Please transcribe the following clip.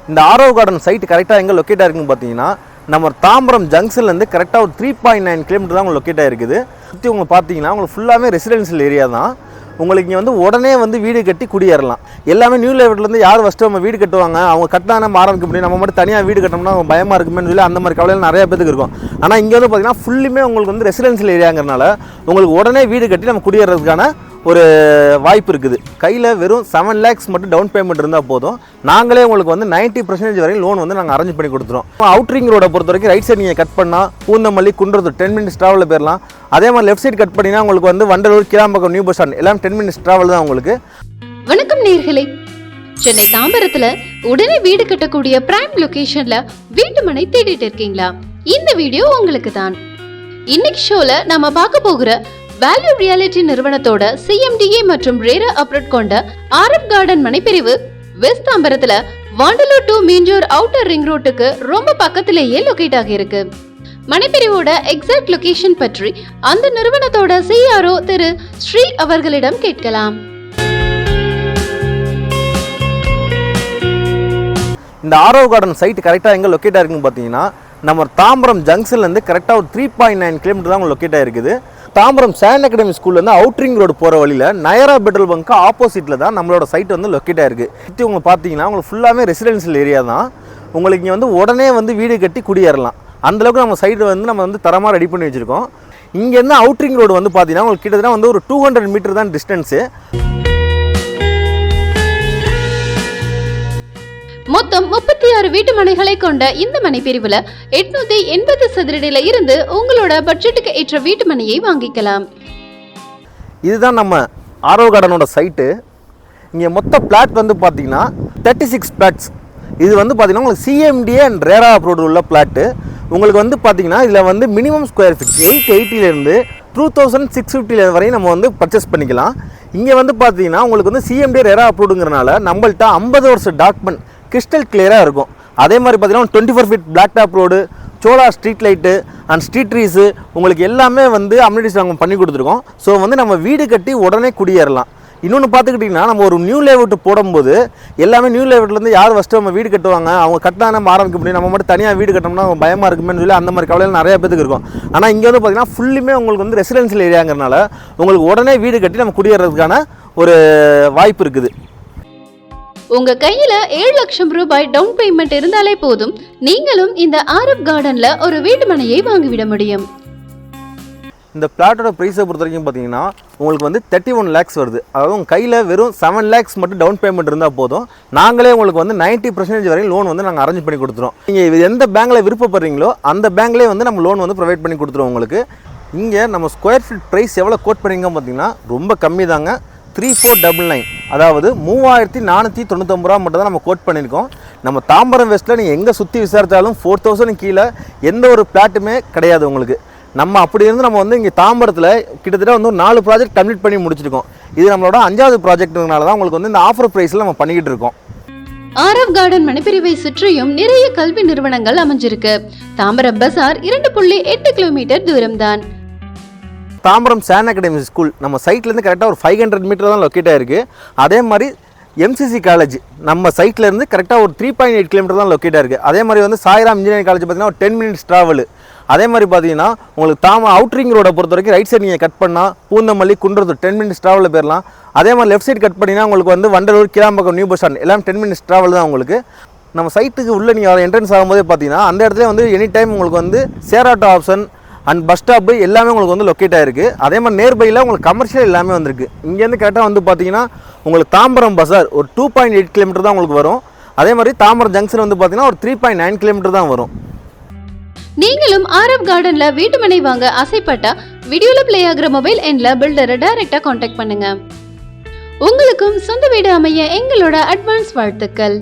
இந்த Aarav garden side கரெக்டாக எங்கே லொக்கேட் ஆயிருக்குன்னு பார்த்தீங்கன்னா நம்ம தாம்பரம் ஜங்ஷன்லேருந்து கரெக்டாக ஒரு 3.9 கிலோமீட்டர் தான் உங்களுக்கு லொக்கேட் ஆயிருக்குது. சுற்றி உங்களுக்கு பார்த்தீங்கன்னா உங்களுக்கு ஃபுல்லாகவே ரெசிடென்ஷியல் ஏரியா தான். உங்களுக்கு இங்கே வந்து உடனே வந்து வீடு கட்டி குடியேறலாம். எல்லாமே நியூ லேஅவுட்லேருந்து யார் ஃபஸ்ட்டு நம்ம வீடு கட்டுவாங்க, அவங்க கட்டினா நம்ம ஆரம்பிக்க முடியும், நம்ம மட்டும் தனியாக வீடு கட்டணும்னா அவங்க பயமாக இருக்குமேனு சொல்லி அந்த மாதிரி கவலையில் நிறைய பேருக்கு இருக்கும். ஆனால் இங்கே வந்து பார்த்தீங்கன்னா ஃபுல்லுமே உங்களுக்கு வந்து ரெசிடென்ஷியல் ஏரியாங்கிறனால உங்களுக்கு உடனே வீடு கட்டி நம்ம குடியேறதுக்கான ஒரு வாய்ப்பு இருக்குது. கையில் வெறும் 7 lakhs மட்டும் டவுன் பேமெண்ட் இருந்தால் போதும். நாங்களே உங்களுக்கு வந்து 90% வரையும் லோன் வந்து நாங்கள் அரேஞ்ச் பண்ணி கொடுத்துருவோம். அவுட்ரிங் ரோடை பொறுத்த வரைக்கும் ரைட் சைடு நீங்கள் கட் பண்ணால் பூந்தமல்லி குன்றத்தூர் 10 minutes ட்ராவலில் போயிடலாம். அதே மாதிரி லெஃப்ட் சைடு கட் பண்ணினா உங்களுக்கு வந்து Vandalur Kilambakkam new bus stand எல்லாம் 10 minutes ட்ராவல் தான் உங்களுக்கு. வணக்கம் நேயர்களே, சென்னை தாம்பரத்துல உடனே வீடு கட்டக்கூடிய பிரைம் லொகேஷன்ல வீட்டு மனை தேடிட்டு இருக்கீங்களா? இந்த வீடியோ உங்களுக்கு தான். இன்னைக்கு ஷோல நாம பார்க்க போகிற வேல்யூ ரியாலிட்டி நிறுவனத்தோட CMDA மற்றும் ரேரா அப்ரூவ் கொண்ட ஆரவ் கார்டன் மனைப்பிரிவு வெஸ்ட் தாம்பரத்துல Vandalur to Minjur outer ring ரோட்டுக்கு ரொம்ப பக்கத்திலேயே லொகேட் ஆகியிருக்கு. மனைப்பிரிவோட எக்ஸாக்ட் லொகேஷன் பற்றி அந்த நிறுவனத்தோட CRO திரு ஸ்ரீ அவர்களிடம் கேட்கலாம். இந்த ஆரவ் கார்டன் சைட் கரெக்டாக எங்கே லொக்கேட் ஆயிருக்குன்னு பார்த்தீங்கன்னா நம்ம தாம்பரம் ஜங்ஷன்லேருந்து கரெக்டாக ஒரு 3.9 கிலோமீட்டர் தான் உங்களுக்கு லொக்கேட் ஆயிருக்குது. தாம்பரம் சாண்ட் அகாடமி ஸ்கூல்லேருந்து அவுட்ரிங் ரோடு போகிற வழியில் நயரா பெட்ரோல் பங்க்கு ஆப்போசிட்டில் தான் நம்மளோட சைட் வந்து லொக்கேட் ஆயிருக்கு. சுற்றி உங்களுக்கு பார்த்தீங்கன்னா உங்களுக்கு ஃபுல்லாகவே ரெசிடென்ஷியல் ஏரியா தான். உங்களுக்கு இங்கே வந்து உடனே வந்து வீடு கட்டி குடியேறலாம். அந்தளவுக்கு நம்ம சைடு வந்து நம்ம வந்து தரமாக ரெடி பண்ணி வச்சுருக்கோம். இங்கேருந்து அவுட்ரிங் ரோடு வந்து பார்த்தீங்கன்னா உங்களுக்கு கிட்டத்தட்ட வந்து ஒரு 200 மீட்டர் தான் டிஸ்டன்ஸு. மொத்தம் 36 வீட்டு மனைகளை கொண்ட இந்த மனைப்பிரிவுல 880 சதுரடியில இருந்து உங்களோட பட்ஜெட்டுக்கு ஏற்ற வீட்டு மனையை வாங்கிக்கலாம். இதுதான் நம்ம ஆரவ் கார்டனோட சைட்டு. இங்கே மொத்த பிளாட் வந்து பார்த்தீங்கன்னா 36 பிளாட்ஸ். இது வந்து பார்த்தீங்கன்னா உங்களுக்கு CMDA அண்ட் ரேரா அப்ரூவ்டு உள்ள பிளாட்டு. உங்களுக்கு வந்து பார்த்தீங்கன்னா இதில் வந்து மினிமம் ஸ்கொயர் ஃபீட் 880 2650 வரையும் நம்ம வந்து பர்ச்சேஸ் பண்ணிக்கலாம். இங்கே வந்து பார்த்தீங்கன்னா உங்களுக்கு வந்து CMDA ரேரா அப்ரூவ்டுங்கிறனால நம்மள்ட்ட 50 வருஷம் டாக்குமெண்ட் கிறிஸ்டல் கிளியராக இருக்கும். அதே மாதிரி பார்த்தீங்கன்னா 24 feet black top road, solar street light and street trees உங்களுக்கு எல்லாமே வந்து அம்யூனிட்டிஸ் நாங்கள் பண்ணி கொடுத்துருக்கோம். ஸோ வந்து நம்ம வீடு கட்டி உடனே குடியேறலாம். இன்னொன்று பார்த்துக்கிட்டிங்கன்னா நம்ம ஒரு நியூ லேஅவுட் போடும்போது எல்லாமே நியூ லேஅவுட்லேருந்து யார் ஃபஸ்ட்டு நம்ம வீடு கட்டுவாங்க, அவங்க கட்டினா நம்ம ஆரம்பிக்க முடியும், நம்ம மட்டும் தனியாக வீடு கட்டணும்னா அவங்க பயமாக இருக்குமேனு சொல்லி அந்த மாதிரி கவலையில் நிறைய பேருக்கு இருக்கும். ஆனால் இங்கே வந்து பார்த்தீங்கன்னா ஃபுல்லுமே உங்களுக்கு வந்து ரெசிடென்ஷியல் ஏரியாங்கிறனால உங்களுக்கு உடனே வீடு கட்டி நம்ம குடியேறதுக்கான ஒரு வாய்ப்பு இருக்குது. உங்க கையில 7 லட்சம் ரூபாய் டவுன் பேமெண்ட் இருந்தாலே போதும், நீங்களும் இந்த ஆரவ் கார்டன்ல ஒரு வீட்டு மனையை வாங்கிவிட முடியும். இந்த பிளாட்டோட ப்ரைஸை பொறுத்த வரைக்கும் பார்த்தீங்கன்னா உங்களுக்கு வந்து 31 lakhs வருது. அதாவது உங்கள் கையில் வெறும் 7 lakhs மட்டும் டவுன் பேமெண்ட் இருந்தால் போதும். நாங்களே உங்களுக்கு வந்து 90% வரையும் லோன் வந்து நாங்கள் அரேஞ்ச் பண்ணி கொடுத்துருவோம். நீங்கள் எந்த பேங்கில் விருப்பப்படுறீங்களோ அந்த பேங்க்லேயே வந்து நம்ம லோன் வந்து ப்ரொவைட் பண்ணி கொடுத்துருவோம் உங்களுக்கு. இங்கே நம்ம ஸ்கொயர் ஃபீட் ப்ரைஸ் எவ்வளோ கோட் பண்ணிங்க பார்த்தீங்கன்னா ரொம்ப கம்மி தாங்க. 3499, அதாவது 3499 ரூபா மட்டும் தான் நம்ம கோட் பண்ணியிருக்கோம். நம்ம தாம்பரம் வெஸ்ட்டில் நீங்கள் எங்கே சுற்றி விசாரித்தாலும் 4000 கீழே எந்த ஒரு பிளாட்டுமே கிடையாது உங்களுக்கு. நம்ம அப்படி இருந்து நம்ம வந்து இங்கே தாம்பரத்தில் கிட்டத்தட்ட வந்து 4 ப்ராஜெக்ட் கம்ப்ளீட் பண்ணி முடிச்சிருக்கோம். இது நம்மளோட 5வது ப்ராஜெக்ட்னால தான் உங்களுக்கு வந்து இந்த ஆஃபர் ப்ரைஸில் நம்ம பண்ணிக்கிட்டு இருக்கோம். ஆரவ் கார்டன் மனைப்பிரிவை சுற்றியும் நிறைய கல்வி நிறுவனங்கள் அமைஞ்சிருக்கு. தாம்பரம் பசார் 2.8 கிலோமீட்டர் தூரம் தான். தாம்பரம் சாண்ட் அகாடமி ஸ்கூல் நம்ம சைட்லேருந்து கரெக்டாக ஒரு 500 மீட்டர் தான் லொக்கேட் ஆகிருக்கு. அதே மாதிரி MCC காலேஜ் நம்ம சைட்லேருந்து கரெக்டாக ஒரு 3.8 கிலோமீட்டர் தான் லொக்கேட் ஆகிருக்கு. அதே மாதிரி வந்து சாய்ராம் இன்ஜினியரிங் காலேஜ் பார்த்தீங்கன்னா ஒரு 10 minutes ட்ராவல். அதே மாதிரி பார்த்தீங்கன்னா உங்களுக்கு அவுட்ரிங் ரோடை பொறுத்த வரைக்கும் ரைட் சைடு நீங்கள் கட் பண்ணால் பூந்தமல்லி குன்றத்தூர் 10 minutes ட்ராவலில் போயிடலாம். அதே மாதிரி லெஃப்ட் சைடு கட் பண்ணினா உங்களுக்கு வந்து Vandalur Kilambakkam new bus stand எல்லாம் 10 minutes ட்ராவல் தான் உங்களுக்கு. நம்ம சைட்டுக்கு உள்ளே நீங்கள் என்ட்ரன்ஸ் ஆகும்போதே பார்த்தீங்கன்னா அந்த இடத்துல வந்து எனி டைம் உங்களுக்கு வந்து share auto option and bus stop எல்லாமே உங்களுக்கு வந்து லொக்கேட் ஆகிருக்கு. அதே மாதிரி நேர்பையில் உங்களுக்கு கமர்ஷியல் எல்லாமே வந்திருக்கு. இங்கேருந்து கரெக்டாக வந்து பார்த்தீங்கன்னா உங்களுக்கு தாம்பரம் பசார் ஒரு 2.8 கிலோமீட்டர் தான் உங்களுக்கு வரும். அதே மாதிரி தாம்பரம் ஜங்ஷன் வந்து பார்த்தீங்கன்னா ஒரு 3.9 கிலோமீட்டர் தான் வரும். நீங்களும் ஆரவ் கார்டன்ல வீட்டு மனை வாங்க ஆசைப்பட்டா வீடியோல பிளே ஆகிற மொபைல் எண்ல பில்டரை டைரக்டா கான்டாக்ட் பண்ணுங்க. உங்களுக்கும் சொந்த வீடு அமைய எங்களோட அட்வான்ஸ் வாழ்த்துக்கள்.